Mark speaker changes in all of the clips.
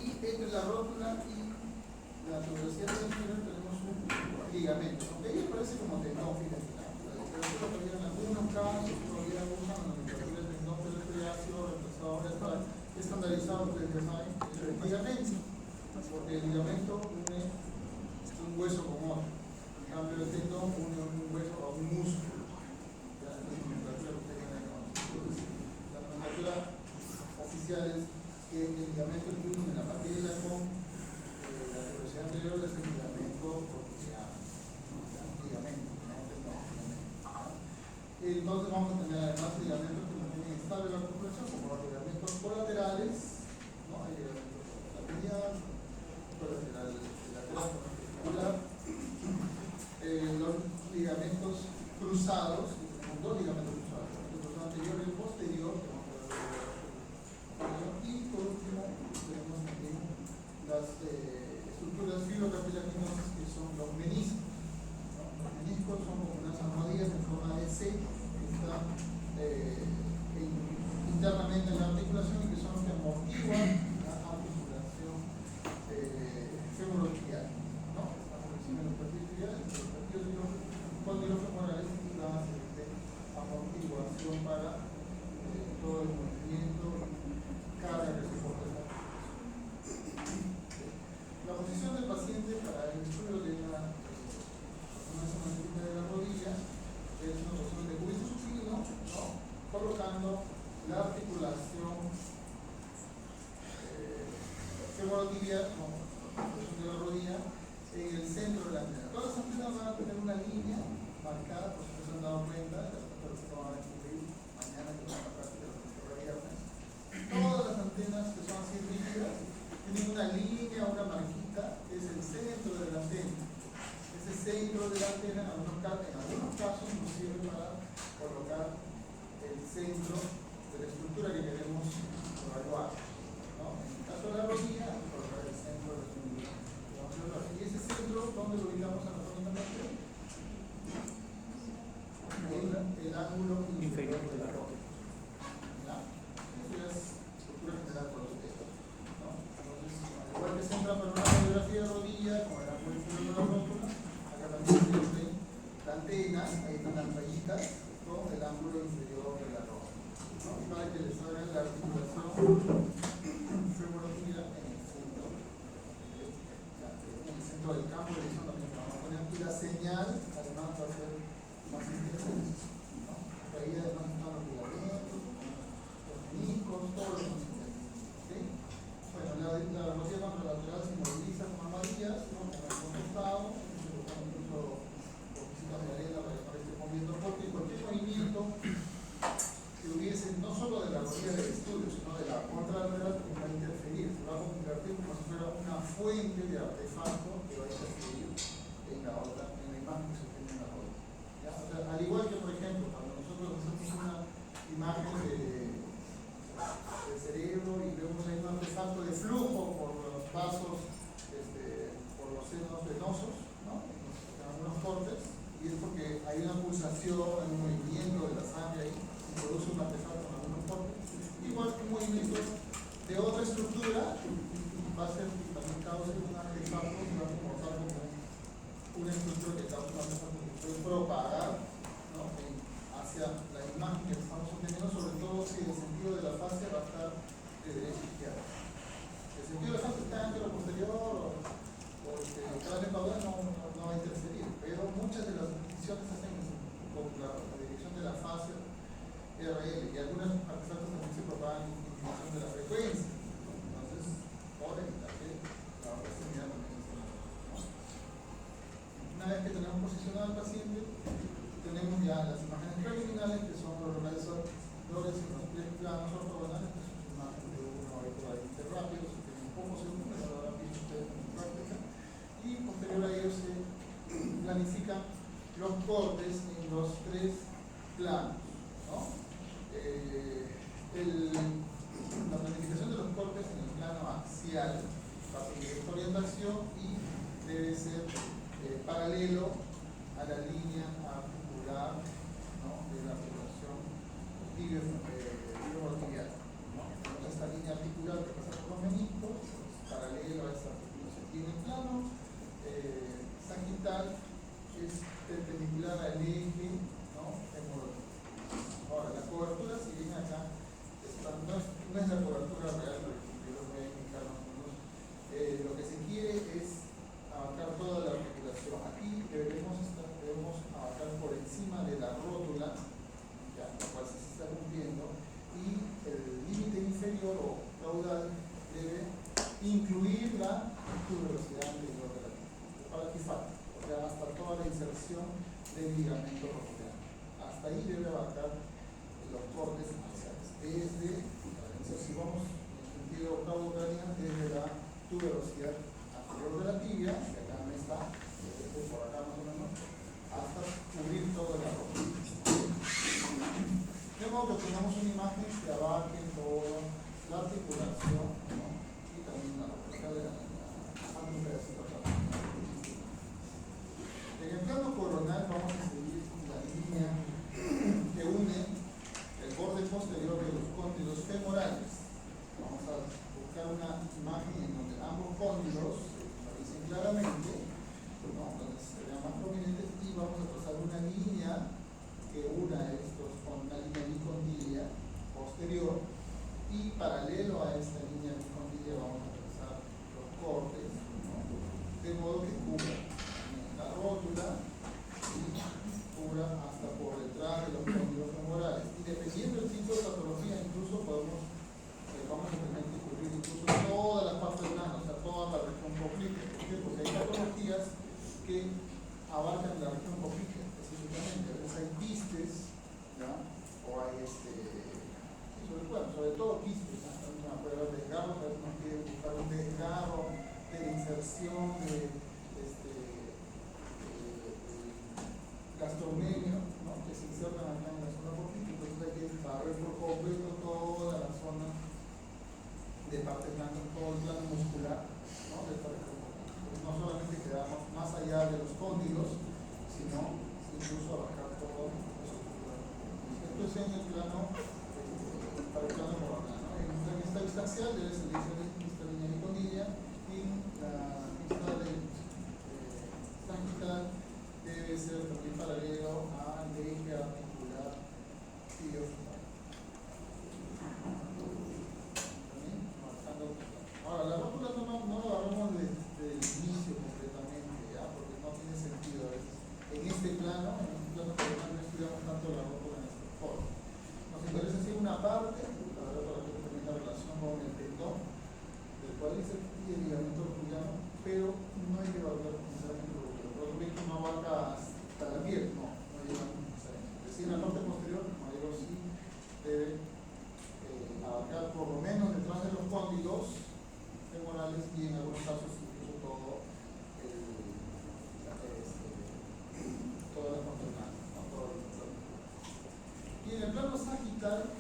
Speaker 1: Y entre la rótula y la tuberosidad anterior tenemos un ligamento, ¿ok? Y parece como tendón, fíjate. En algunos casos todavía usan la nomenclatura del tendón perotriáceo, reemplazado, está estandarizado, ustedes ya saben, el ligamento, porque el ligamento une un hueso con otro. En cambio, el tendón une un hueso a un músculo. La nomenclatura que ustedes ya conocen. La nomenclatura oficial es que el ligamento que une la patela con la tuberosidad anterior es el ligamento proximal. Ligamento, no tendón. Entonces vamos a tener además ligamentos que mantienen estable la articulación, como los ligamentos colaterales, ¿no? Hay ligamentos laterales, colateral articular, los ligamentos cruzados, tenemos dos ligamentos cruzados, el anterior y el posterior, y por último tenemos también las estructuras fibrocartilaginosas que son los meniscos. Los meniscos son como unas armadillas en forma de C que están internamente en la articulación y que son los que amortiguan la articulación femorotibial, ¿no? Están por encima de los partidos entre los partidos condilofemorales y van a servir de amortiguación para todo el movimiento carga que se soporta en la articulación. La posición del paciente para el estudio de una semanalita de la rodilla es una posición de cúbito supino, ¿no? Colocando la articulación femorotibial, la posición de la rodilla, en el centro de la antena. Todas las antenas van a tener una línea marcada, por si no se han dado cuenta, pero se van a descubrir mañana que van a práctica de los viernes. Todas las antenas que son así rígidas tienen una línea, una marquita, que es el centro de la antena. Ese centro de la antena en algunos casos nos sirve para colocar el centro de la estructura que queremos evaluar, ¿no? En el caso de la rodilla, colocar el centro de la estructura. Y ese centro, ¿dónde lo ubicamos anatómicamente? El ángulo inferior de la rodilla. Eso es estructura general por los dedos, ¿no? Entonces, al igual que se entra para una radiografía de rodilla, con el ángulo inferior de la rótula, acá también se ven la antena, ahí están las rayitas, con el ángulo inferior de la rótula, ¿no? Y para que les hagan la articulación femorotibial en el centro del campo de visión también que vamos a poner aquí. La señal, además, va a ser más intensa, ¿no? Ahí además están los ligamentos, los meniscos, todos los consistentes, ¿sí? Bueno, la rodilla contralateral se moviliza con armadillas, ¿no? Con el costado, se colocan incluso cositas de arena para que parezca moviendo, porque cualquier movimiento que hubiese, no solo de la rodilla del estudio, sino de la contralateral, que va a interferir, se va a convertir como si fuera una fuente de artefacto que va a interferir en la otra, en la imagen que se obtiene en la rodilla. ¿Ya? O sea, al igual que, por ejemplo, cuando nosotros hacemos una imagen del cerebro y vemos ahí un artefacto de flujo por los vasos, por los senos venosos, ¿no? En algunos cortes, y es porque hay una pulsación, hay un movimiento de la sangre ahí, y produce un artefacto en algunos cortes. Igual que un movimiento de otra estructura va a ser que también cause un artefacto que va a comportar como una estructura que causa un artefacto que puede propagar, ¿no? Hacia la imagen que estamos obteniendo, sobre todo si el sentido de la fascia va a estar de derecha a izquierda. El sentido de la fascia está entre lo posterior o cada lembadura no va a interferir, pero muchas de las distinciones se hacen con la dirección de la fascia RL, y algunos artefactos también se propagan en función de la frecuencia. Entonces, por evitar que la proximidad también esté, ¿no? Una vez que tenemos posicionado al paciente, tenemos ya las imágenes preliminares, que son los realizadores en los planos ortogonales, que son imágenes de uno a interrápidos, que tienen pocos segundos, pero lo habrán visto ustedes en la práctica, y posterior a ello se planifican los cortes en los tres planos, ¿no? La planificación de los cortes en el plano axial va a seguir esta orientación y debe ser paralelo a la línea articular, ¿no? De la articulación tibio-vertical, ¿no? Entonces, esta línea articular que pasa por los meniscos, para incluir la tuberosidad anterior de la tibia. Para aquí falta, o sea, hasta toda la inserción del ligamento rotulario. Hasta ahí debe abarcar los cortes iniciales. Desde, si vamos en sentido caudal, desde la tuberosidad anterior de la tibia, que acá no está, desde por acá más o menos, hasta cubrir toda la rodilla. De modo que tengamos una imagen que abarque toda la articulación, ¿no? Y también la rodilla un pedacito acá. En el plano coronal vamos a seguir la línea que une el borde posterior de los cóndilos femorales. Vamos a buscar una imagen en donde ambos cóndilos se visualicen claramente, ¿no? Donde se vean más prominentes, y vamos a trazar una línea que una estos con una línea bicondilla posterior, y paralelo a esta línea bicondilla vamos a trazar los cortes, ¿no? De modo que cubra la rótula y cubra hasta por detrás de los cóndilos femorales. Y dependiendo del tipo de patología, incluso vamos a tener que cubrir incluso toda la parte blanda, o sea, toda la región poplítea. ¿Por qué? Porque hay patologías que abarcan la región poplítea específicamente. A veces hay quistes, ¿ya? O hay sobre todo quistes, ¿no? Una prueba de desgarro, a veces uno quiere buscar un desgarro de la inserción de gastrocnemio, ¿no? Que se insertan acá en la zona poplítea. Entonces hay que barrer por completo toda la zona de parte blanca, todo el plano muscular, ¿no? De esta región poplítea. Entonces no solamente quedamos más allá de los cóndilos, sino incluso abarcar todo los musculares. Esto es en el plano, para el plano coronal, ¿no? En la vista distancial debe salir esta línea bicondilla, y la vista de sagital debe ser también paralelo al eje articular tibio-femoral. Ahora, la rótula no la agarramos desde el inicio completamente, ¿ya? Porque no tiene sentido a veces. En este plano coronal no estudiamos tanto la rótula en esta forma. Nos interesa decir una parte, la verdad, para que tenga la relación con el tendón del cuádriceps y el ligamento rotuliano, pero no hay que evaluar necesariamente lo que no abarca hasta la piel, no lleva necesariamente. Es decir, la parte posterior, como digo, sí debe abarcar por lo menos detrás de los cóndilos femorales, y en algunos casos incluso toda la parte blanca, ¿no? Todo el plano. Y en el plano sagital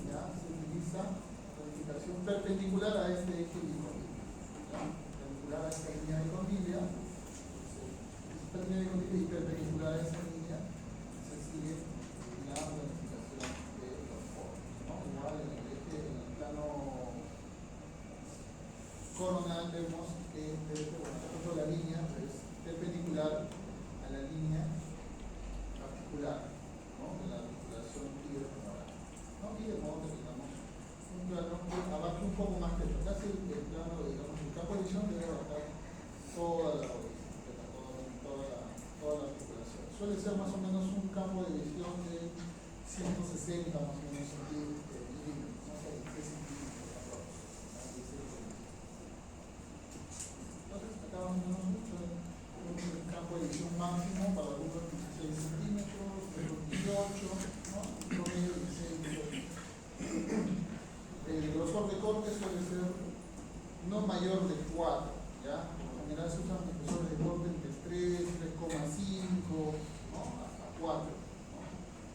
Speaker 1: ya se utiliza la planificación perpendicular a este eje bicondilo, perpendicular a esta línea bicondilla, esta línea bicondilla, y perpendicular a esta línea se sigue la planificación de los poros, ¿no? Igual en el eje, en el plano coronal vemos que la línea es perpendicular a la línea articular, ¿no? De la articulación tibio-femoral, ¿no? Y de modo que tengamos un plano que abarque un poco más que esto. Casi el plano, digamos, el campo de visión debe abarcar toda la rodilla, toda la articulación. Suele ser más o menos un campo de visión de 160 más o menos milímetros, no sé, 3 centímetros aproximadamente. Entonces, acá vamos a mucho el campo de visión máximo para algunos 16 centímetros, otros 18, ¿no? Promedio 16, 18. El grosor de corte suele ser no mayor de 4, ¿ya? Por lo general se usan grosores de corte entre 3, 3,5, ¿no? Hasta 4, ¿no?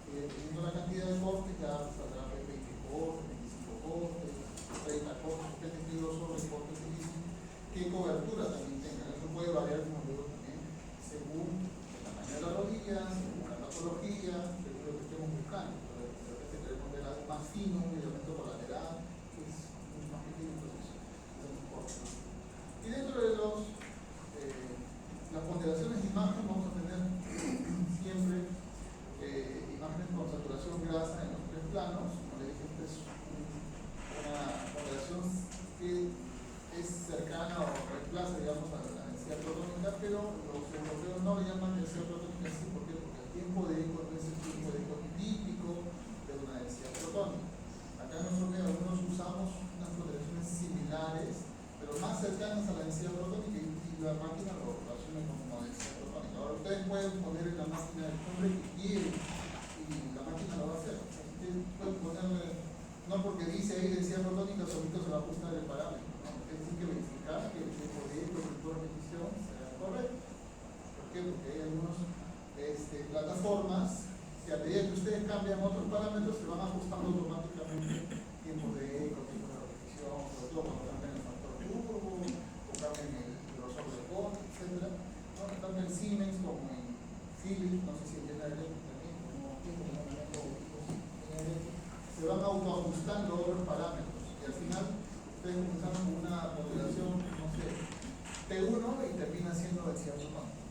Speaker 1: Dependiendo de la cantidad de cortes, ya saldrá 20 cortes, 25 cortes, 30 cortes, depende de qué grosor de corte se dice, qué cobertura también tenga. Eso puede variar, como digo, también según el tamaño de la rodilla, según la patología, según lo que estemos buscando. De repente queremos ver algo más fino, un ligamento colateral, que es mucho más pequeño, entonces hacemos cortes. Y dentro de las ponderaciones de imagen vamos a tener siempre imágenes con saturación grasa en los 3 planos. Como le dije, esta es una ponderación que es cercana o reemplaza, digamos, a la densidad protónica, pero los europeos no le llaman densidad protónica así. ¿Por qué? Porque el tiempo de eco no es el tiempo de eco típico de una densidad protónica. Acá en nuestro medio algunos usamos unas ponderaciones similares, pero lo más cercanas a la densidad protónica y la máquina lo asume como densidad protónica. Ahora ustedes pueden poner en la máquina el nombre que quieren y la máquina lo va a hacer. Ustedes pueden ponerle, no porque dice ahí densidad protónica, solito se va a ajustar el parámetro, ¿no? Tienen que verificar que el tiempo de eco y de repetición sea correcto. ¿Por qué? Porque hay algunas plataformas que a medida que ustedes cambian otros parámetros se van ajustando automáticamente tiempo de eco, tiempo de repetición, sobre todo cuando cambian el factor turbo, o cambian el grosor del corte, etc. ¿No? Tanto en Siemens como en Philips, no sé si en General Electric también, se van autoajustando otros parámetros y al final ustedes comenzaron con una modulación, no sé, T1 y termina siendo densidad protónica,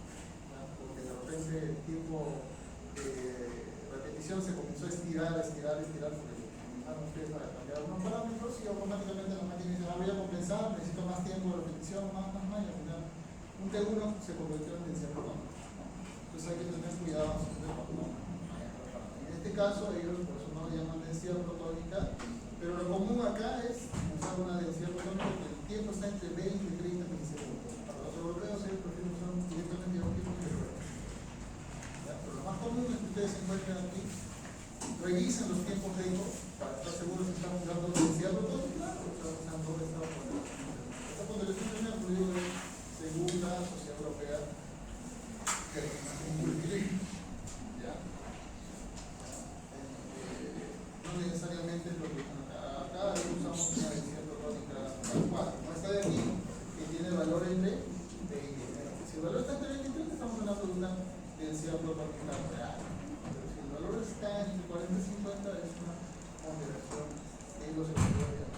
Speaker 1: porque de repente el tiempo de repetición se comenzó a estirar porque comenzaron ustedes a cambiar algunos parámetros y automáticamente la máquina dice, voy a compensar, necesito más tiempo de repetición, más, y al final un T1 se convirtió en densidad protónica. Entonces hay que tener cuidado cuando en este caso ellos por eso no le llaman densidad protónica, pero lo común acá es usar una densidad protónica que el tiempo está entre 20 y 30 milisegundos. Para los europeos ellos prefieren usar directamente un tiempo que pero lo más común es que ustedes se encuentren aquí, revisen los tiempos de eco para estar seguros si están usando densidad protónica o están usando esta ponderación. Esta ponderación es una periodo de segunda sociedad europea que es muy directa. No necesariamente es lo que acá usamos una densidad protónica tal cual. Como esta de aquí, que tiene el valor entre 20 y 30. Si el valor está entre 20 y 30, estamos hablando de una densidad protónica real. Pero si el valor está entre 40 y 50, es una ponderación de los estudios intermedios.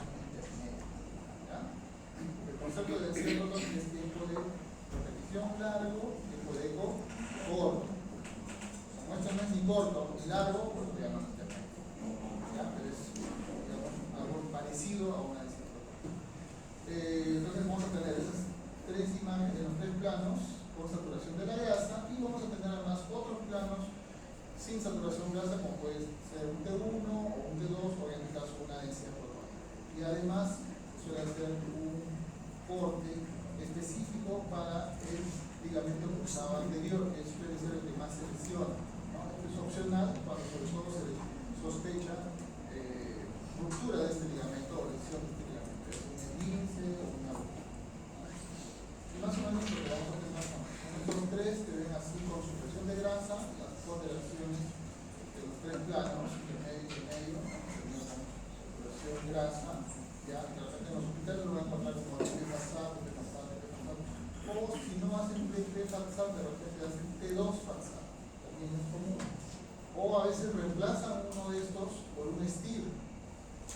Speaker 1: El concepto de densidad protónica es tiempo de repetición largo, tiempo de eco corto. Como esto no es ni corto ni largo, pues lo llaman intermedio. Pero es, digamos, algo parecido a una densidad protónica. Entonces vamos a tener esas tres imágenes en los tres planos con saturación de la grasa y vamos a tener además otros planos sin saturación de grasa como puede ser un T1 o un T2 o en este caso una densidad protónica. Y además suele hacer un corte específico para el ligamento cruzado anterior, que suele ser el que más se lesiona, ¿no? Esto es opcional cuando sobre todo se sospecha ruptura de este ligamento o lesión de este ligamento, es un esguince o una ruptura. Y más o menos lo que vamos a tener son estos tres que ven así con supresión de grasa, las ponderaciones de los tres planos, de medio, supresión de grasa, ya de repente en los hospitales lo van a encontrar como P pasado, o si no hacen P pasado, de repente hacen T2 pasado, también es común. O a veces reemplazan uno de estos por un estilo.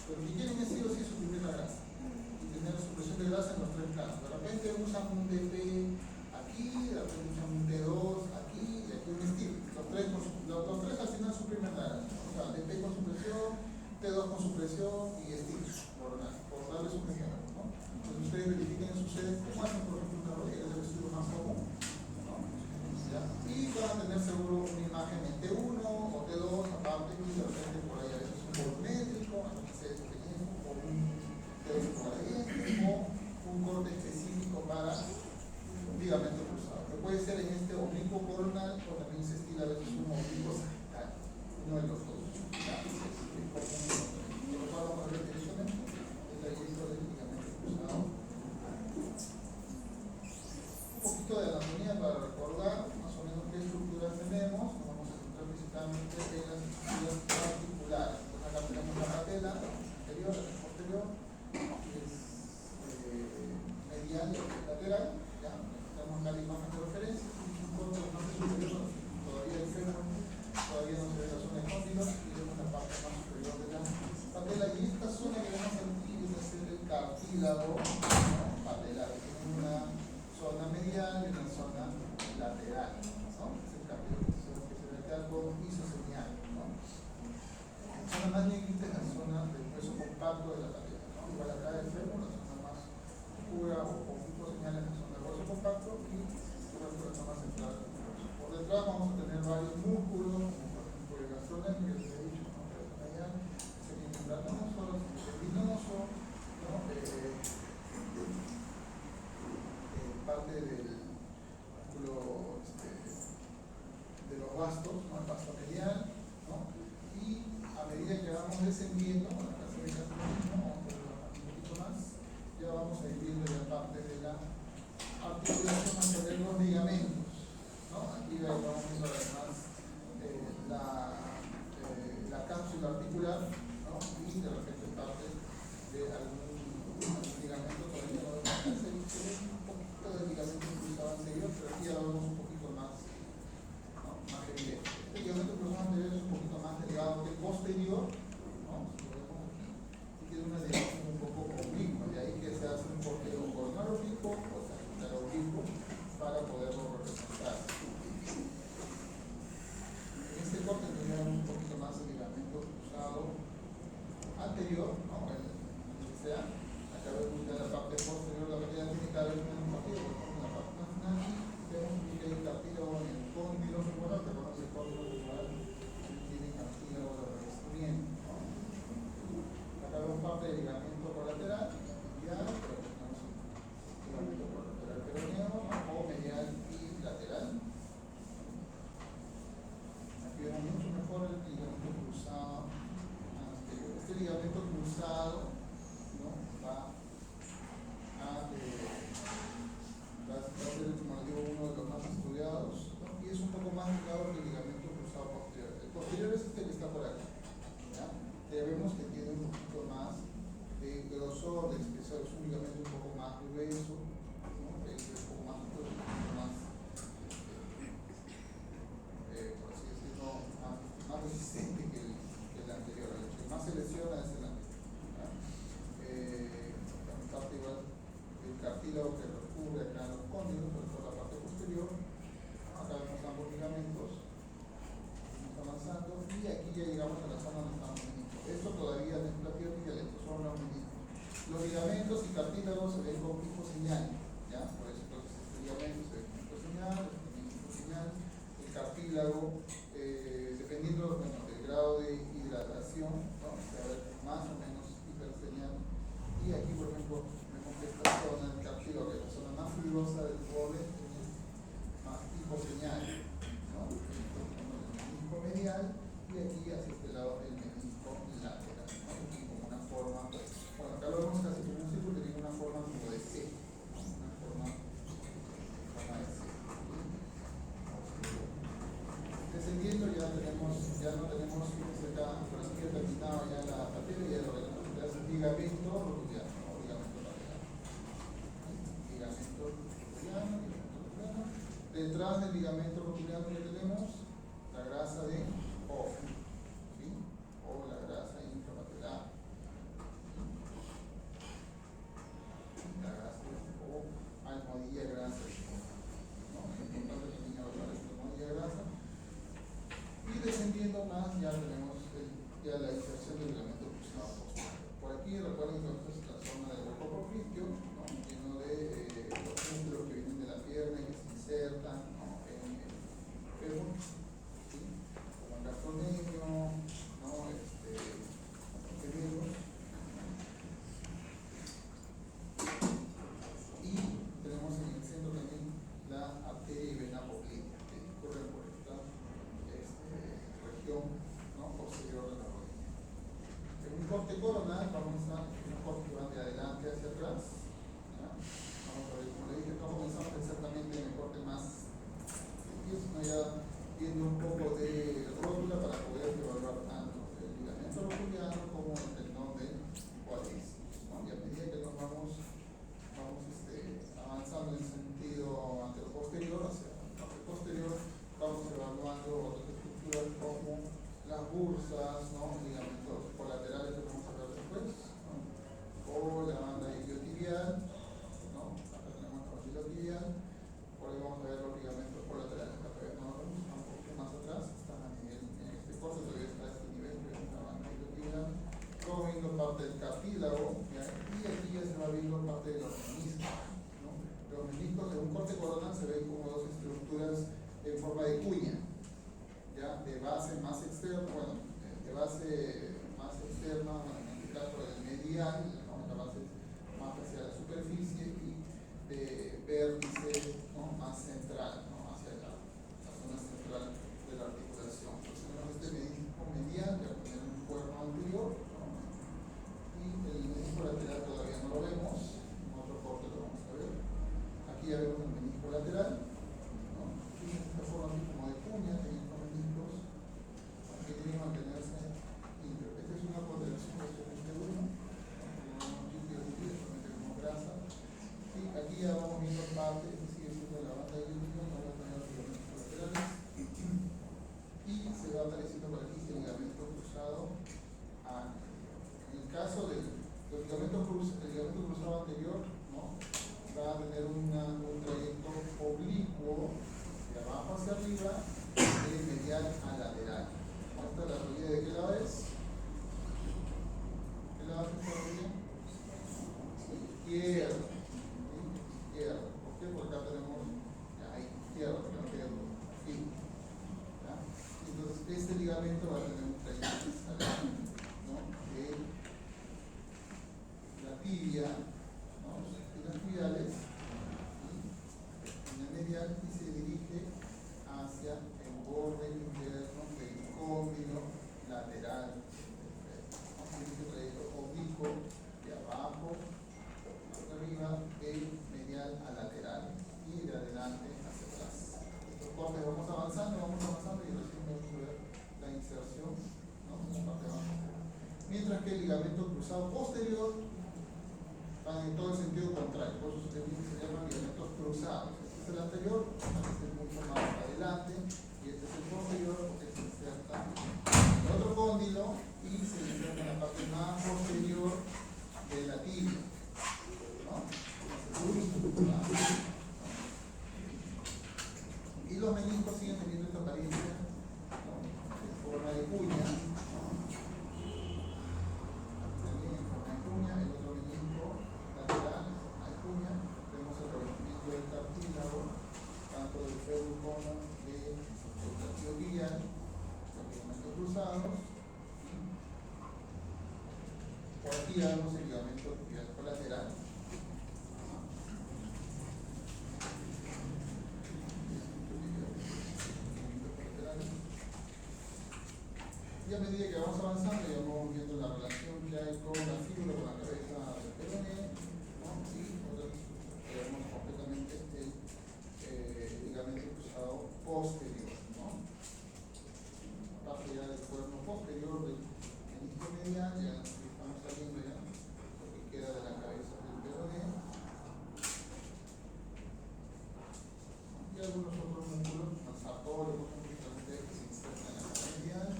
Speaker 1: Pero lo que quieren es sí o sí suprimir la grasa y tener supresión de grasa en los tres planos. De repente usan un DP aquí, de repente usan un T2 aquí y aquí un estilo. Los tres al final suprimen la grasa. O sea, DP con supresión, T2 con supresión y estilo, por darle supresión, ¿no? Entonces ustedes verifiquen en su sede cómo hacen, por ejemplo, una rodilla, es el estudio más común, ¿no? ¿Ya? Y van a tener seguro una imagen en T1 o T2, aparte, y de repente por ahí a veces un volumétrico, a veces o un técnico gradiente o un corte específico para un ligamento cruzado, que puede ser en este oblicuo coronal o también se estila a veces un oblicuo sagital, uno de los dos. ¿Ya? Lo cual vamos a ver directamente el trayecto del ligamento cruzado. Un poquito de anatomía para recordar más o menos qué estructuras tenemos. Nos vamos a centrar principalmente en las estructuras articulares. Entonces acá tenemos la patela anterior, la posterior, que es medial y lateral. ¿Ya? Tenemos acá la imagen de referencia, un corte de la parte superior, todavía el fémur, todavía no se ve la zona de cóndilo, y vemos la parte más superior de la patela. Y esta zona que vemos aquí es hacer el cartílago, ¿no? Patelar, que es una zona medial y una zona lateral, ¿no? Es el cartílago que se ve acá con isosemial, ¿no? La zona más límite es la zona del hueso compacto de la patela, ¿no? Igual acá el fémur, la zona más oscura o con tipo señal es la zona del hueso compacto y la zona central del hueso. Por detrás vamos a tener varios músculos, como por ejemplo el gastrocnemius, que les he dicho, ¿no? El semimembranoso, el tendinoso, ¿no? vamos a ver los ligamentos, ¿no? Aquí vamos viendo además la cápsula articular, ¿no? Y de repente parte de algún ligamento. Todavía no vemos que se ve un poquito de ligamento cruzado anterior, pero aquí ya lo vemos un poquito más, ¿no? Más evidente. Este ligamento cruzado anterior es un poquito más delgado que el posterior, ¿no? Si lo vemos aquí, y tiene una dirección un poco oblicua, de ahí que se hace un corte coronal oblicuo o secundario oblicuo para poderlo representar. En este corte tendríamos un poquito más de ligamento cruzado anterior, ¿no? El que sea. Acá vemos ya la parte posterior de la medida tiene cada vez menos partido, en la parte final vemos que hay cartílago en el cóndilo femoral, que conoce el cóndilo femoral, tiene cartílago de revestimiento, ¿no? Acá vemos parte del ligamento colateral, medial, pero tenemos ligamento colateral peroneo, ¿no? O medial y lateral. Aquí vemos mucho mejor el ligamento cruzado anterior. Este ligamento cruzado, ¿no? va a ser, como les digo, uno de los más estudiados, ¿no? Y es un poco más delgado que el ligamento cruzado posterior. El posterior es este que está por aquí, ¿ya? Ya vemos que tiene un poquito más de grosor, de espesor, es un ligamento un poco más grueso, ¿no? Es un poco más, por así decirlo, más resistente que el anterior. El que más se lesiona es el anterior, ¿ya? Parte igual el cartílago que recubre acá en los cóndilos, por toda la parte posterior. Acá vemos ambos ligamentos. Vamos avanzando y aquí ya llegamos a la zona donde estamos meniscos. Esto todavía no es la pierna y el son los meniscos. Los ligamentos y cartílagos se ven con pico señal, ¿ya? Por eso entonces este ligamento se ve con pico señal, este menisco señal. El cartílago, dependiendo bueno, del grado de hidratación, ¿no? Se va a ver más o menos hiperseñal. Y aquí, por ejemplo, vemos que esta zona del cartílago, que es la zona más fibrosa del borde, tiene más hiposeñal, ¿no? El menisco medial y aquí hacia este lado el menisco lateral, ¿no? Aquí como una forma, bueno, acá lo vemos casi como un círculo que tiene una forma como de C, ¿no? Una forma de C. Descendiendo ya no tenemos, fíjense acá, por aquí he terminado ya la materia y ya lo veremos. Ligamento rotuliano, ¿no? Ligamento lateral. Ligamento rotuliano. Detrás del ligamento rotuliano ya tenemos la grasa de O, ¿sí? O la grasa infrapatelar. La grasa o almohadilla grasa, ¿no? Es importante también evaluar esta almohadilla grasa. Y descendiendo más ya tenemos ya la inserción del ligamento cruzado posterior. Por aquí recuerden entonces la zona del hueco propinquio, ¿no? Lleno de los músculos que vienen de la pierna y que se insertan, ¿no? En el fémur, ¿sí? Como el gastrocnemio, ¿no? Gemelos. Y tenemos en el centro también la arteria y vena poplítea, que discurren por esta región, ¿no? Posterior de la rodilla. En un corte coronal vamos a un corte que va de adelante hacia atrás, ¿ya? Vamos a ver, como le dije, no comenzamos exactamente en el corte más sencillo, sino ya viendo un poco de rótula para poder evaluar tanto el ligamento rotuliano como el tendón de cuádriceps, ¿no? Y a medida que nos vamos avanzando en sentido antero-posterior hacia la parte posterior, vamos evaluando otras estructuras como las bursas, ¿no? Ligamentos colaterales que vamos a ver después, ¿no? O la banda iliotibial, ¿no? Acá tenemos la banda iliotibial. Por ahí vamos a ver los ligamentos colaterales, acá todavía no lo vemos, están un poquito más atrás, están a nivel, en este corte todavía está a este nivel, que es la banda iliotibial. Luego viendo parte del cartílago, ¿ya? Y aquí ya se va viendo parte de los meniscos, ¿no? Los meniscos en un corte coronal se ven como dos estructuras en forma de cuña, ¿ya? De base más externa, bueno, de base más externa, bueno, en este caso el medial, ¿no? La base más hacia la superficie y de vértice, ¿no? Más central, ¿no? Hacia la zona central de la articulación. Entonces tenemos este menisco medial que va a tener un cuerno anterior, ¿no? Y el menisco lateral todavía no lo vemos, en otro corte lo vamos a ver. Aquí ya vemos el menisco anterior, este es mucho más adelante, y este es el posterior, porque se inserta el otro cóndilo y se inserta en la parte más posterior de la tibia, ¿no? Y los meniscos siguen teniendo esta apariencia, ¿no? En forma de cuña, también en forma de cuña, el otro menisco lateral, en forma de cuña, vemos el revestimiento del cartílago, tanto del fémur como del tibia, los ligamentos cruzados. Por aquí vemos el ligamento tibial colateral. Y a medida que vamos avanzando y vamos viendo la relación que hay con la fíbula, con la cabeza del peroné, ¿no? Y vemos completamente el ligamento cruzado posterior, ¿no? La parte ya del cuerno posterior del menisco medial, ya estamos saliendo ya lo que queda de la cabeza del peroné. Y algunos otros músculos, transartorios, por ejemplo, que se insertan en la cara medial.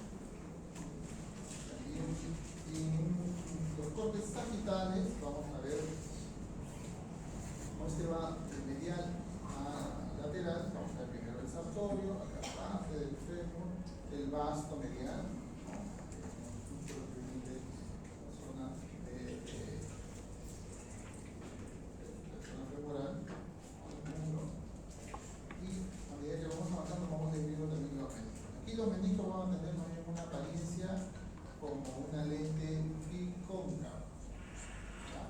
Speaker 1: En los cortes sagitales vamos a ver cómo se va de medial a lateral. Vamos a ver primero el sartorio, acá parte del fémur, el vasto medial, ¿no? La zona femoral, y a medida que vamos avanzando vamos desviando también los meniscos. Aquí los meniscos van a tener una apariencia como una lente bicóncava, ¿ya?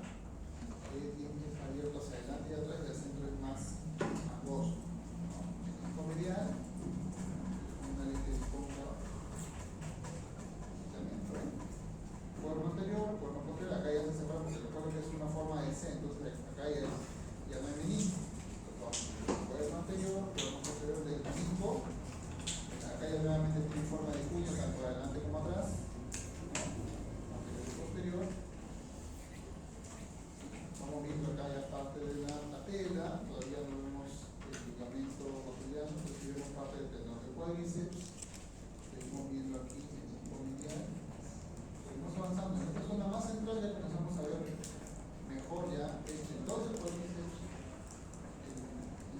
Speaker 1: Dientes abiertos hacia adelante y atrás, y el centro es más angosto, ¿no? Menisco medial, una lente bicóncava, cuerno anterior, cuerno posterior. Acá ya se separa porque recuerdo que es una forma de C, entonces acá ya no hay menisco. Cuerno anterior, cuerno posterior del menisco. Acá ya nuevamente tiene forma de cuña, tanto adelante como atrás. Posterior. Vamos viendo acá ya parte de la patela, todavía no vemos el ligamento cotidiano, pero sí vemos parte del tendón del cuádriceps. Seguimos viendo aquí el menisco medial. Seguimos avanzando. En esta zona más central ya comenzamos a ver mejor ya el tendón del cuádriceps, el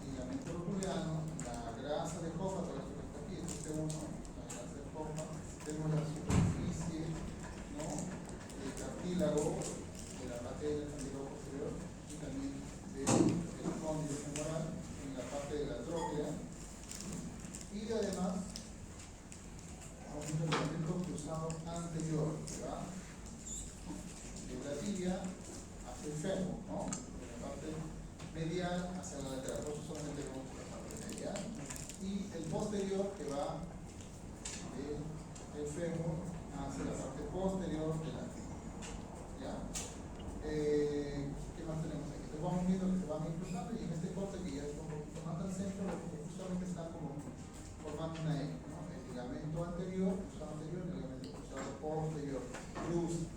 Speaker 1: ligamento rotuliano, la grasa de Hoffa, todo esto que está aquí, este uno, la grasa de Hoffa. Tenemos la superficie, ¿no?, del cartílago, de la patela, el cartílago posterior, y también del cóndilo femoral en la parte de la tróclea. Y además vamos a ver el ligamento cruzado anterior, que va de la tibia hacia el fémur, ¿no?, de la parte medial hacia la lateral. Por eso solamente vemos la parte medial. Y el posterior, que va del fémur hacia la parte posterior de la tibia, ¿ya? ¿Qué más tenemos aquí? Entonces vamos viendo que se van incrustando, y en este corte que ya está un poquito más al centro, justamente están como formando una X, ¿no? El ligamento anterior, cruzado anterior, el ligamento cruzado posterior, cruz.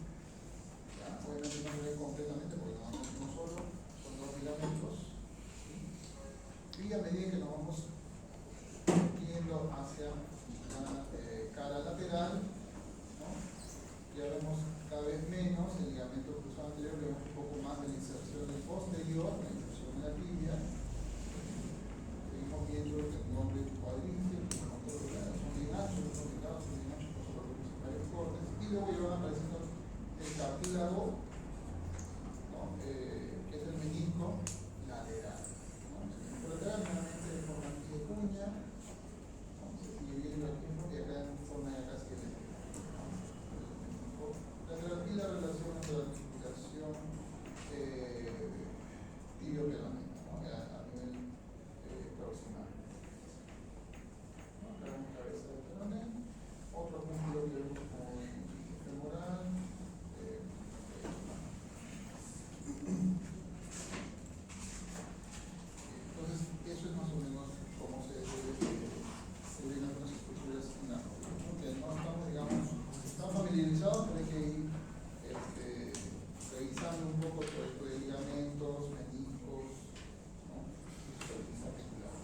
Speaker 1: ¿Ya? Obviamente no se ve completamente porque no uno solo, son dos ligamentos. Y a medida que nos vamos yendo hacia la cara lateral, ¿no?, ya vemos cada vez menos el ligamento cruzado anterior, vemos un poco más de la inserción del posterior, la inserción de la tibia. Seguimos viendo el tendón del cuádriceps, son bien anchos, son delgados, son bien anchos, por eso lo vemos en varios cortes. Y luego ya van apareciendo el cartílago, ¿no?, que es el menisco lateral, ¿no? El menisco lateral nuevamente de forma de cuña, ¿no? Se sigue viendo aquí, y acá en forma de acá sigue el menisco lateral. Y la relación entre la articulación tibio-peronea, ¿no?, a nivel proximal. Acá vemos cabeza del peroné, otros músculos que vemos como el femoral. Entonces, eso es más o menos cómo se ven algunas estructuras en la rodilla, ¿no? Que no estamos, digamos, tan familiarizados, pero hay que ir revisando un poco todo esto de ligamentos, meniscos, ¿no?, y superficie articular.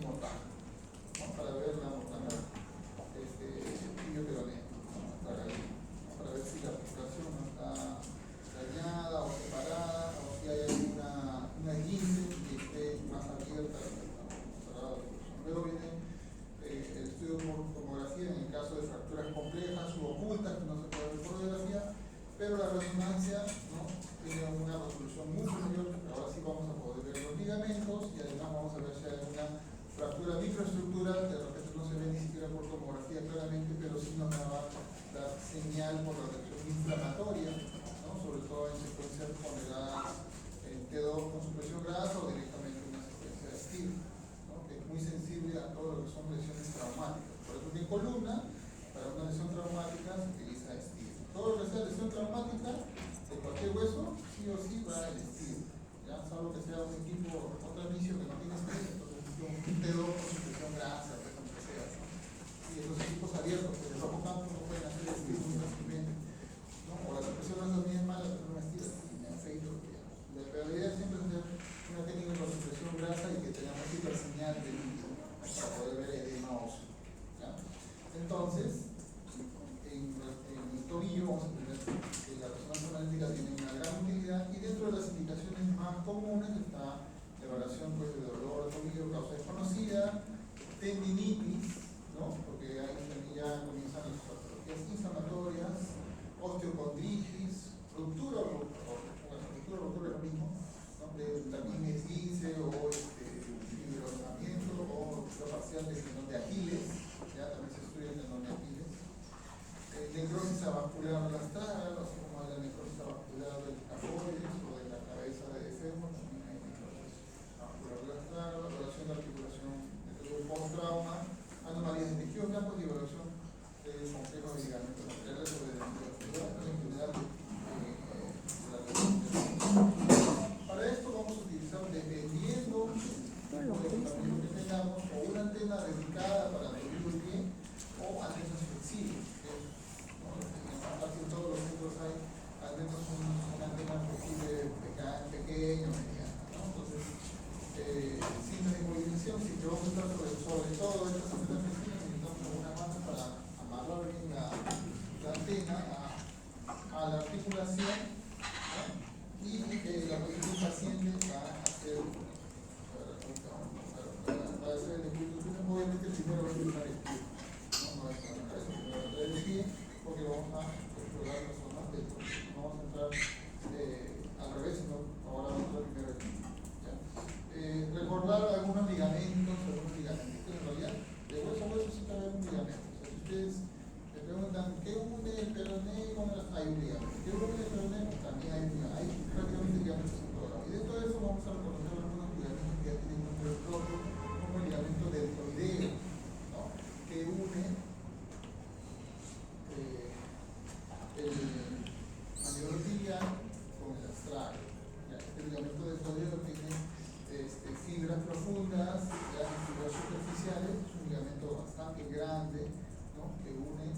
Speaker 1: mortaja, ¿no? Para ver la mortaja tibio-peronea, ¿no? Para ver si la articulación no está dañada o separada, o si hay alguna esguince que esté más abierta, ¿no? Cerrada. Luego viene el estudio de tomografía en el caso de fracturas complejas u ocultas que no se puede ver por radiografía, pero la resonancia, ¿no? Tiene una resolución muy superior. Ahora sí vamos a poder ver los ligamentos y además vamos a ver si hay alguna fractura microestructural. De repente no se ve ni siquiera por tomografía claramente, pero sí nos va la señal por la reacción inflamatoria, ¿no? Sobre todo en secuencias ponderadas en T2 con supresión grasa o directamente en una secuencia de STIR, ¿no? Que es muy sensible a todo lo que son lesiones traumáticas. Por eso en columna, para una lesión traumática se utiliza STIR. Todo lo que sea lesión traumática de cualquier hueso, sí o sí va el STIR, ¿ya? Salvo que sea un equipo, otro inicio que no tiene STIR, entonces un T2 con supresión grasa, por ejemplo, sea, ¿no? Y esos equipos abiertos que de bajo campo no pueden hacer STIR muy fácilmente, ¿no? O la supresión grasa también es mala, pero no STIR, y me hace hilo, digamos. La idea siempre es hacer una técnica con supresión grasa y que tengamos hiperseñal de líquido para poder ver edema óseo, ¿ya? Entonces, en el tobillo vamos a tener que la resonancia magnética tiene una gran utilidad, y dentro de las indicaciones más comunes está evaluación, pues, de dolor de tobillo, causa desconocida, tendinitis, ¿no? Porque ahí también ya comienzan las patologías inflamatorias, osteocondritis, ruptura es lo mismo, ¿no? También esguince o fibrosamiento o ruptura parcial del tendón de Aquiles, ya también se estudia el tendón de Aquiles. Necrosis avascular lastrada, así como hay la necrosis avascular del cafoides o de la cabeza de fémur, también hay necrosis avascular lastrada, evaluación de articulación de post-trauma, anomalías de tejidos blancos y evaluación de complejos de ligamentos laterales o de en general para esto vamos a utilizar, dependiendo del equipamiento que tengamos, o una antena dedicada para el tobillo y pie, o antenas flexibles. Casi en todos los centros hay antenas con una antena flexible pequeña o mediana, ¿no? Entonces, cintas de movilización, si que vamos a estar sobre todo estas antenas flexibles, necesitamos una mano para amarrar bien la antena a la articulación, ¿no? Y la posición paciente va a hacer el equilibrio. Obviamente primero va a utilizar el pie, no es para la cabeza, primero va a traer el pie, porque vamos a explorar las zonas del cuerpo. No vamos a entrar al revés, sino ahora vamos a entrar primero el pie, ¿ya? Recordar algunos ligamentos. En realidad, de hueso a hueso sí que hay un ligamento. O sea, si ustedes me preguntan, ¿qué une el peroné con el hay un ligamento? ¿Qué une el peroné? También hay un ligamento. Hay prácticamente ligamentos en todo lado. Y dentro de eso vamos a reconocer algunos ligamentos que ya tienen un nombre propio, como el ligamento deltoideo, ¿no? Que une el maniobro tibial con el astrago. Este ligamento deltoideo tiene fibras profundas, fibras superficiales, es un ligamento bastante grande, ¿no? Que une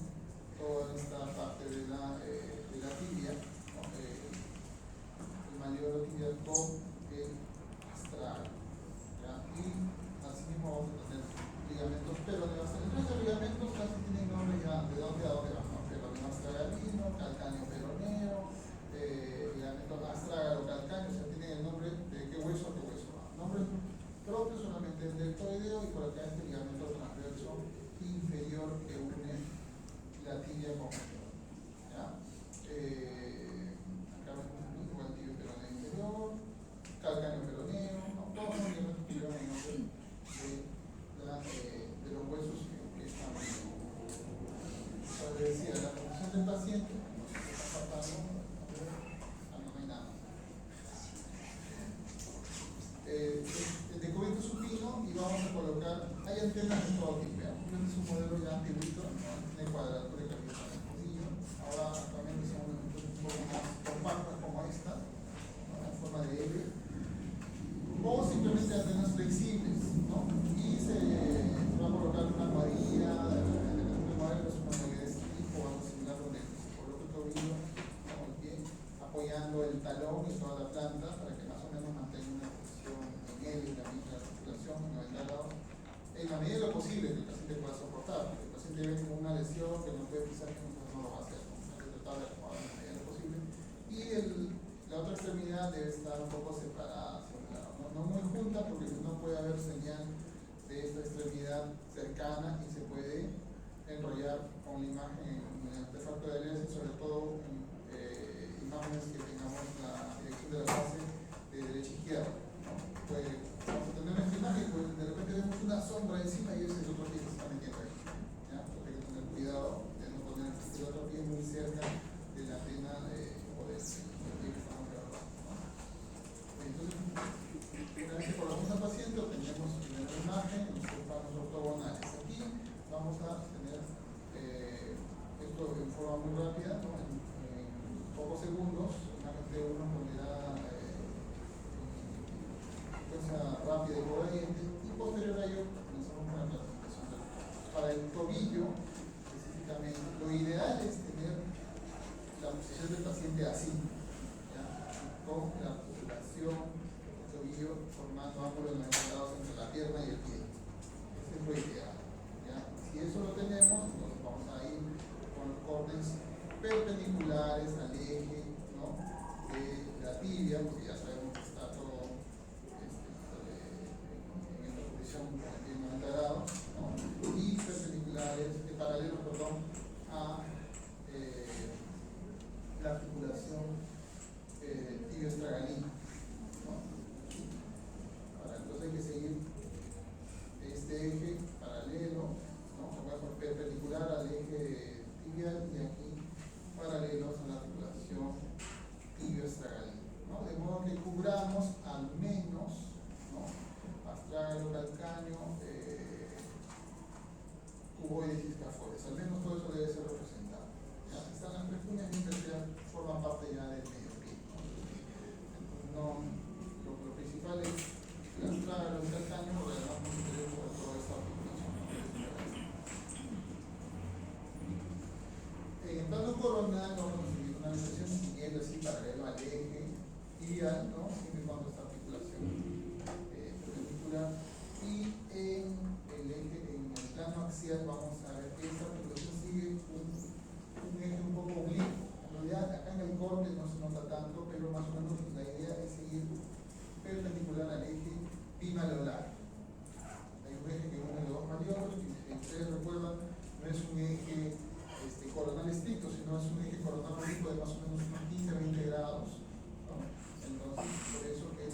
Speaker 1: toda esta parte de la tibia, ¿no? El maniobro tibial con el astrago, ¿ya? Y así mismo vamos a tener ligamentos peroneos. El resto de ligamentos casi tienen nombre ya de dónde a dónde van, ¿no? Peroneo astragalino, calcáneo peroneo, ligamento astragalo calcáneo, o sea, tienen el nombre de qué hueso a qué hueso va. Nombre propio solamente el deltoideo, y por acá este ligamento transverso inferior que une la tibia con el peroneo, ¿ya? Acá vemos igual tibio peroneo inferior, calcáneo peroneo, ¿no? Todos son ligamentos que llevan el nombre de los huesos que están. Como decía, la posición del paciente, no se está faltando, no hay nada. El decúbito supino, y vamos a colocar, hay antenas de todo tipo, ¿ya? Este es un modelo ya antiguito, ¿no? Tiene cuadratura y cabeza en el rodillo. Ahora actualmente son un poco más compactas como esta, ¿no? En forma de L, o simplemente antenas flexibles, ¿no? Y se va a colocar una varilla, es una varilla de este tipo o algo similar, donde se coloca el tobillo, ¿no? El pie apoyando el talón y toda la planta para que más o menos mantenga una posición en L, la misma articulación, 90 grados, en la medida de lo posible que el paciente pueda soportar, porque el paciente viene con una lesión que no puede pisar, que no lo va a hacer, ¿no? Hay que tratar de acomodar en la medida de lo posible. Y la otra extremidad debe estar un poco separada, no muy junta, porque si no puede haber señal de esta extremidad cercana y se puede enrollar con la imagen en el artefacto de alianza, sobre todo en imágenes que tengamos la dirección de la base de derecha a izquierda, ¿no? Pues vamos a tener esta imagen, pues de repente vemos una sombra encima y ese es el otro pie que se está metiendo ahí, ¿ya? Porque hay que tener cuidado de no poner el otro pie muy cerca de la antena o del pie que estamos grabando, ¿no? Entonces, una vez que colocamos al paciente, obtenemos primero la imagen, nuestros planos ortogonales. Aquí vamos a tener esto en forma muy rápida, ¿no? En pocos segundos, solamente uno pondrá secuencia rápida y corriente, y posterior a ello comenzamos con la clasificación. Para el tobillo, específicamente, lo ideal es tener la posición del paciente así, ¿ya? Con la articulación del tobillo formando ángulos 90 grados entre la pierna y el pie. Ese es lo ideal, ¿ya? Si eso lo tenemos, entonces vamos a ir con los cortes perpendiculares al eje, ¿no? De la tibia, porque ya sabemos que está todo en esta posición de 90 grados, ¿no? Y perpendiculares, paralelos, perdón, a la articulación tibio-estragalina, ¿no? Entonces hay que seguir este eje paralelo, ¿no? Perpendicular al eje tibial y aquí paralelos a la articulación tibio-estragalina, ¿no? De modo que cubramos al menos, ¿no? Astrágalo, calcáneo, cuboides y escafoides. Al menos todo eso debe ser representado. ¿Ya? Están las tres cuñas mientras ya forman parte ya del medio pie, ¿no? Entonces, lo principal es el astrágalo, el calcáneo, porque además no interesa por toda esta articulación, ¿no? En el plano coronal vamos a seguir una visualización siguiendo así paralelo al eje tibial, ¿no? Siempre y cuando esta articulación perpendicular. Y en el eje, en el plano axial, vamos a ver que esta articulación sigue un eje un poco oblicuo. En realidad, acá en el corte no se nota tanto, pero más o menos la idea es seguir perpendicular al eje bimaleolar. Hay un eje que une los dos maniobros, que si ustedes recuerdan, no es un eje coronal estricto, sino es un eje coronal oblicuo de más o menos unos 15-20 grados, ¿no? Entonces, por eso que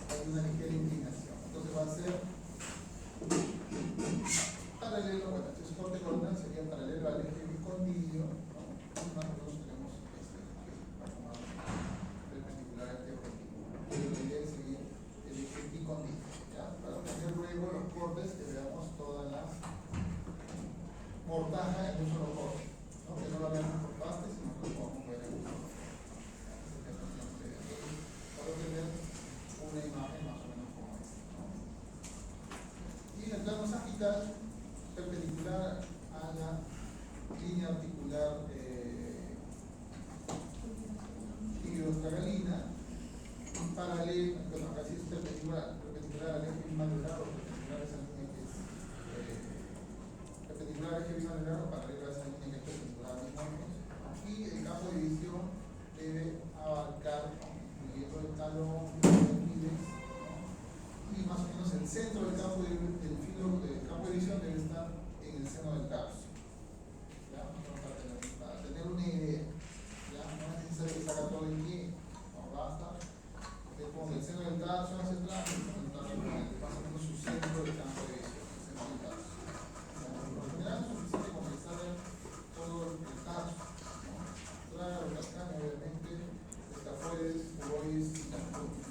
Speaker 1: hay una ligera inclinación. Entonces va a ser paralelo, bueno, este corte coronal sería paralelo al eje bicondilio, ¿no? Y más o menos tenemos perpendicular al eje bicondilio. Pero la idea es seguir el eje bicondilio, ¿ya? Para obtener luego los cortes que veamos toda la mortaja en un solo corte, ¿no? Que no la veamos por partes, sino que lo podamos ver en un solo corte. Para obtener una imagen más o menos como esta, ¿no? Y en el plano sagital, perpendicular a la línea articular tibio-estragalina, paralelo, bueno, acá sí es perpendicular al eje bimaleolar o perpendicular a esa línea que es perpendicular al eje bimaleolar o paralelo a esa línea que es perpendicular al mismo eje. Y el campo de división debe abarcar, incluyendo el talón, y más o menos el centro del campo de división debe estar en el seno del tarso, ¿ya? Para tener una idea, ¿ya? No es necesario que se haga todo el pie, no basta que con el seno del tarso hacia atrás, más o menos su centro del campo de división, el seno del tarso. Por lo general es suficiente con que salga todo el tarso, ¿no? Claro, calcáneo, obviamente, escafoides, cuboides,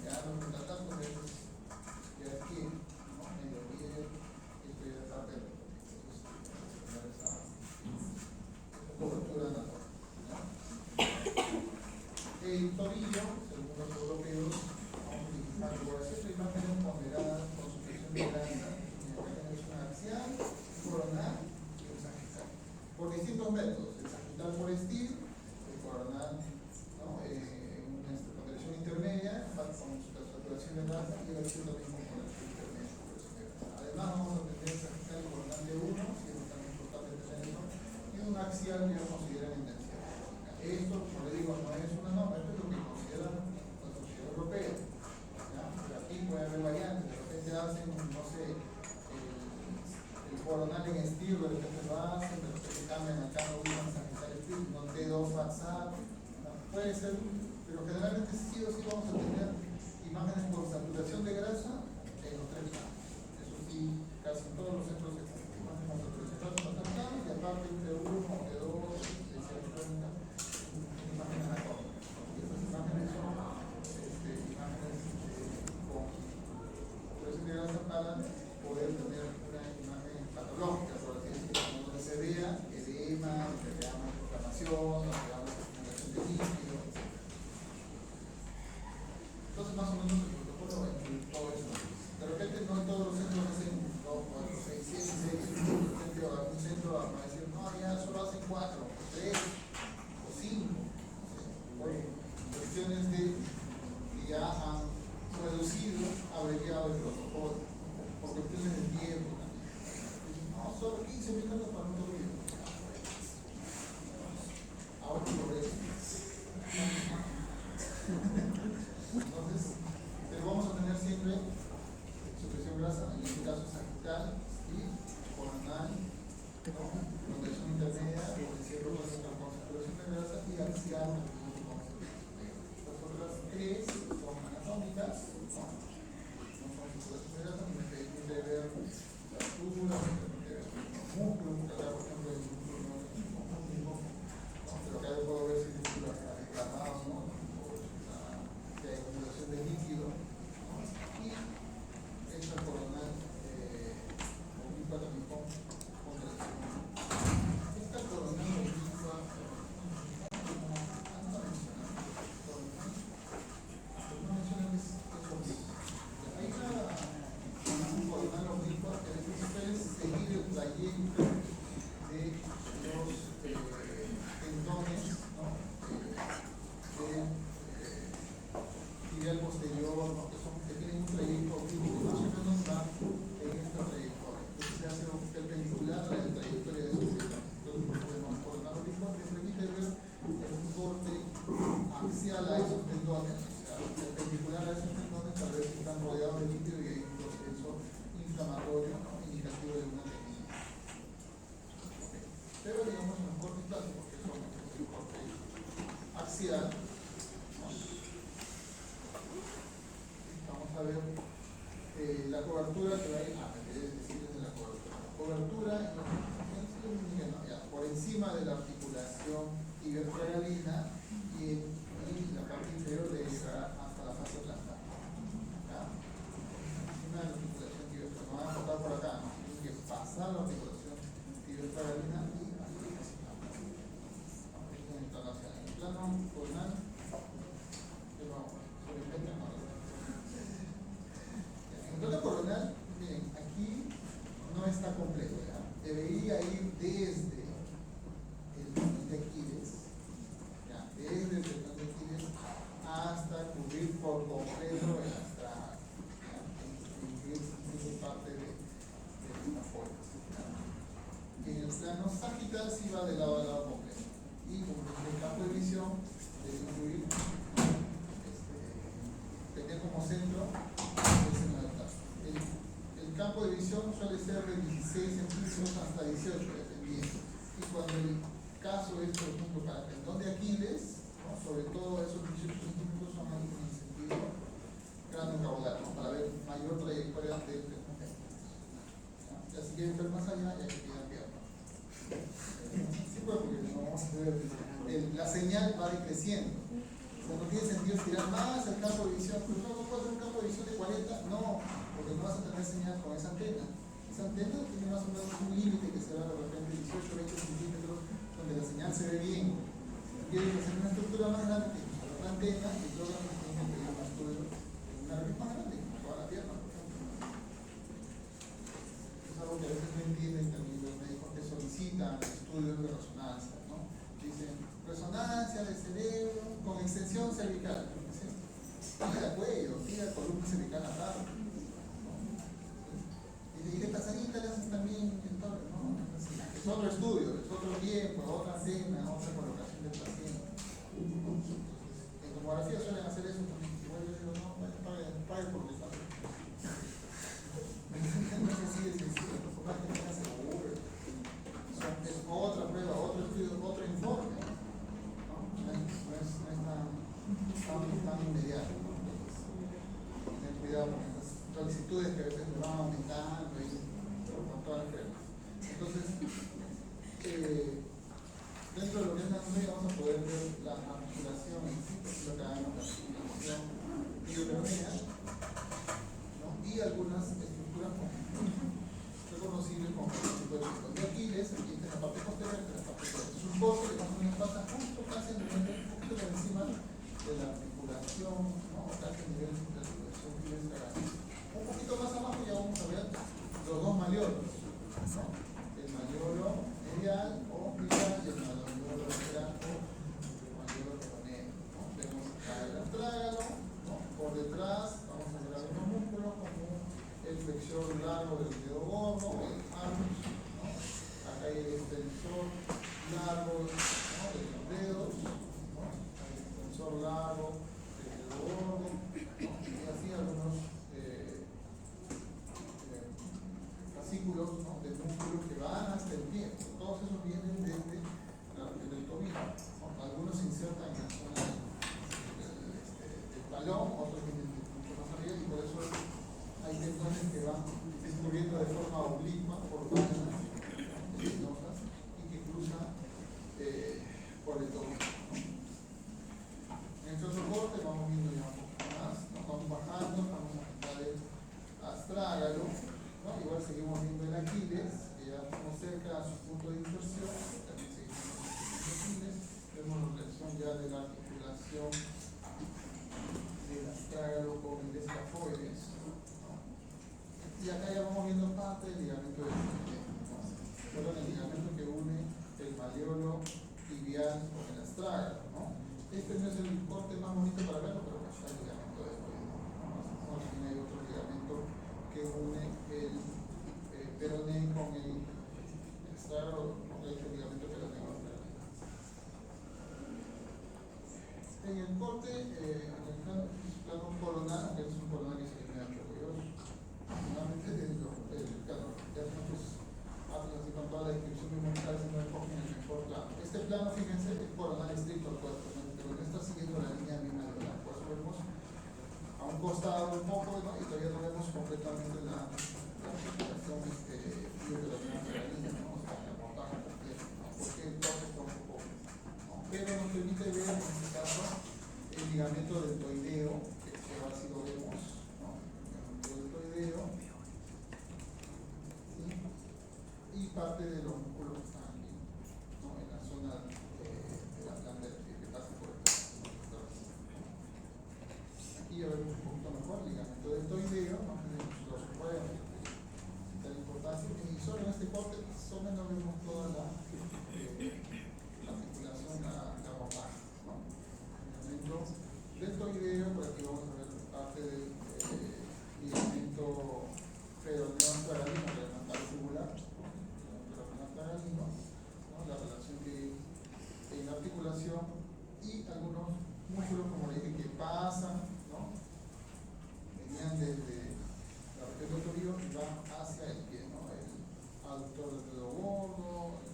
Speaker 1: ya los metatarsos de esos ya aquí, ¿no? Medio pie, esto ya está perfecto. Entonces, esa cobertura natural, ¿no? El tobillo, según los europeos, vamos a utilizar por hacer imágenes ponderadas con sujeción de grasa. Acá tenemos un axial, un coronal y un sagital. Por distintos métodos, el sagital por estilo, el coronal, ¿no? Con dirección circulación de grasa y el acceso también con colección intermedia de circulación de grasa. Además vamos a tener sagital coronal de 1, si es tan importante tenerlo, y un axial que lo consideran en densidad. Esto, como le digo, no es una norma, esto es lo que considera la sociedad europea. ¿Ya? Pero aquí puede haber variantes, de repente hacen, no sé, el coronal en estilo, de repente lo hacen, de repente cambian acá, no usan sagital estilo, no T2 WhatsApp, ¿no? Puede ser, pero generalmente sí o sí vamos a tener imágenes por saturación de grasa en los tres planos. Eso sí, casi en todos los centros existen imágenes por saturación de grasa en los tres planos, y aparte T1, T2, imágenes anatómicas. Y esas imágenes son imágenes con saturación de grasa para poder tener una imagen patológica, por así decirlo, donde se vea edema, donde veamos inflamación, donde veamos acumulación de líquido, etc. Entonces, más o menos el protocolo va a incluir todo eso. De repente, no en todos los centros hacen 2, 4, 6, 7, 6. De repente, algún centro va a decir, no, ya solo hacen 4, 3 o 5. Por cuestiones de que ya han reducido, abreviado el protocolo, por cuestiones de tiempo también. No, solo 15 minutos para un video. Ahora lo ves. Entonces, pero vamos a tener siempre supresión grasa, en este caso sagital y coronal, protección intermedia, por decirlo con saturación de grasa y axial. Las otras tres son anatómicas, no son saturación de grasa, me permite ver las túbulas, me permite ver los músculos, acá por ejemplo el músculo no es un mismo, pero acá yo puedo ver si el músculo está desgranado, ¿no? De acumulación de líquido, ¿no? Y esta coronal obliqua también con contracción. Esta coronal obliqua, no mencionan es obliqua. Hay una coronal oblicua que es seguir el trayecto de los tendones, ¿no? Tibial posterior, ¿no? Que tienen un trayecto oblicuo que más o menos va en esta trayectoria. Entonces se hace perpendicular a la trayectoria de esos tendones. Entonces podemos coronal oblicua que permite ver un corte axial a esos tendones, o sea, perpendicular a esos tendones para ver si están rodeados de líquido y hay un proceso inflamatorio, ¿no? Indicativo de una tendinitis. Okay. Pero digamos en los cortes clásicos, que son el corte axial, ¿no? Vamos a ver la cobertura que va a ir, decir de la cobertura. La cobertura por encima de la articulación tibiotragalina y la parte inferior de llegar hasta la fase plantar. Encima de la articulación tibiotragalina, no van a cortar por acá, ¿no? Tienen que pasar la articulación tibiotragalina y hasta la fase plantar. En el plano coronal, que vamos, sobre el pecho, no. En el plano coronal, miren, aquí no está completo, ¿ya? Debería ir desde el tendón de Aquiles, ¿ya? Desde el tendón de Aquiles hasta cubrir por completo el astral, incluir incluso parte de la forma. En el plano sagital sí va de lado a lado completo. Y como el campo de visión debe incluir tener como centro el seno del brazo. El campo de visión suele ser de 16 centímetros hasta 18, dependiendo. Y cuando el caso es, por ejemplo, para el tendón de Aquiles, ¿no? Sobre todo esos 18 centímetros son en el sentido cráneo-caudal, ¿no? Para ver mayor trayectoria del tendón de Aquiles. Ya si quieren ver más allá, ya que quedan piernas. Sí, pues, porque no vamos a ver, la señal va decreciendo. O sea, no tiene sentido estirar más el campo de visión. Pero no puedo hacer un campo de visión de 40, no, porque no vas a tener señal con esa antena. Esa antena tiene más o menos un límite que será de repente 18 20 centímetros, donde la señal se ve bien. Si quieres hacer una estructura más grande, tienes que usar la antena y luego tienes que pedir un estudio en una nariz más grande, como toda la pierna, por ejemplo. Es algo que a veces no entienden también los médicos que solicitan estudios de resonancia, ¿no? Dicen, resonancia de cerebro con extensión cervical. Tira cuello, tira columna cervical atada, ¿no? Y de pasadita le hacen también el torre, ¿no? Es otro estudio, es otro tiempo, otra cena, otra colocación del paciente. En tomografía suelen hacer eso también. Igual yo digo, no, pague por mi parte. No es así de sencillo, por más que tenga seguro. Es otra prueba, otro estudio, otro informe, ¿no? No es tan inmediato, ¿no? Tener cuidado con estas solicitudes que a veces nos van aumentando y con todas las pruebas. Entonces, dentro de lo que es la anatomía vamos a poder ver la articulación en sí, lo que llamamos la articulación ilioperdonea, ¿no? Y algunas estructuras reconocibles como por ejemplo el tendón de Aquiles, aquí está la parte posterior, esta es la parte posterior. Es un corte que más o menos pasa justo casi en el nivel, un poquito por encima de la articulación, ¿no? Casi a nivel de la articulación Aquiles. Un poquito más abajo ya vamos a ver los dos malleolos, ¿no? El malleolo medial o medial y el malleolo lateral o malleolo peroneo, ¿no? Vemos acá el astrágalo, ¿no? Por detrás vamos a ver algunos músculos como el flexor largo del dedo gordo, el anus, ¿no? Acá hay el extensor largo, ¿no? De los dedos, ¿no? El extensor largo del dedo gordo, ¿no? Y así algunos fascículos, ¿no? De músculos que van hasta el pie. Todos esos vienen desde el tobillo, ¿no? Algunos se insertan en la zona del talón, otros vienen mucho más arriba y por eso hay tendones que van discurriendo de forma oblicua por vanas leñosas y que cruzan por el tobillo, ¿no? En este otro corte vamos viendo ya un poco más, nos vamos bajando, vamos a quitar el astrágalo, ¿no? Igual seguimos viendo el Aquiles, que ya estamos cerca a su punto de inserción, también seguimos viendo el Aquiles, vemos la relación ya de la articulación del astrágalo con el escafoides, ¿no? Y acá ya vamos viendo parte del ligamento del pie, ¿no? Perdón, el ligamento que une el malleolo tibial con el astrágalo, ¿no? Este no es el corte más bonito para verlo, pero acá está el ligamento del pie, ¿no? También hay otro ligamento que une el peroné con el astrágalo, el ligamento peroné con el peroné. En el corte, en el plano coronal, que es un coronal que se le da orgulloso, normalmente ya nosotros hablan así con toda la descripción documental, si no escogen el mejor plano. Este plano, fíjense, es coronal estricto al cuerpo, ¿no? Pero no está siguiendo la línea misma de la, por eso vemos a un costado un poco, ¿no? Y todavía no vemos completamente la articulación de la línea, ¿no? O sea, la montaje completa, ¿no? Porque el corte está un poco, ¿no? Pero nos permite ver en este caso el ligamento deltoideo, que ahora sí lo vemos, ¿no? El ligamento deltoideo, ¿sí? Y parte de los músculos que están aquí, ¿no? En la zona de la planta del pie que pasa por el pecho. Aquí ya vemos un poquito mejor el ligamento deltoideo, ¿no? Los huevos, de la importancia, y solo en este corte, solo no vemos toda la articulación, la montaje, ¿no? Deltoideo, por aquí vamos a ver parte del ligamento peroneo astragalino, que es la mandibular, ¿no? La relación que hay en la articulación y algunos músculos, como le dije, que pasan, ¿no? Venían desde la región del tobillo y van hacia el pie, ¿no? El aductor del dedo gordo, el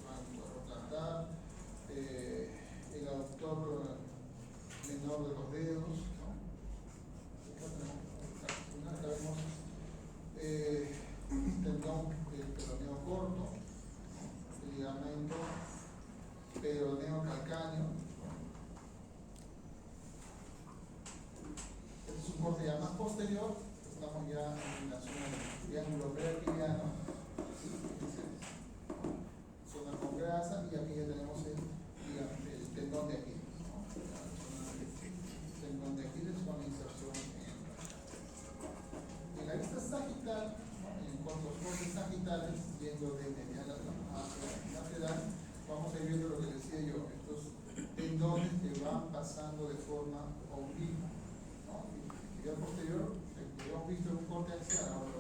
Speaker 1: aductor plantar, el aductor menor de los dedos, ¿no? Acá vemos tendón peroneo corto, el ligamento peroneo calcáneo. Este es un corte ya más posterior, estamos ya en la zona del triángulo preaquiliano, zona con grasa, y aquí ya tenemos el tendón de Aquiles, ¿no? El tendón de Aquiles con inserción en la vista sagital, ¿no? En cuanto a los cortes sagitales, yendo de medial hacia lateral, vamos a ir viendo lo que decía yo, estos tendones que van pasando de forma oblicua, ¿no? Y el posterior potencial. Ahora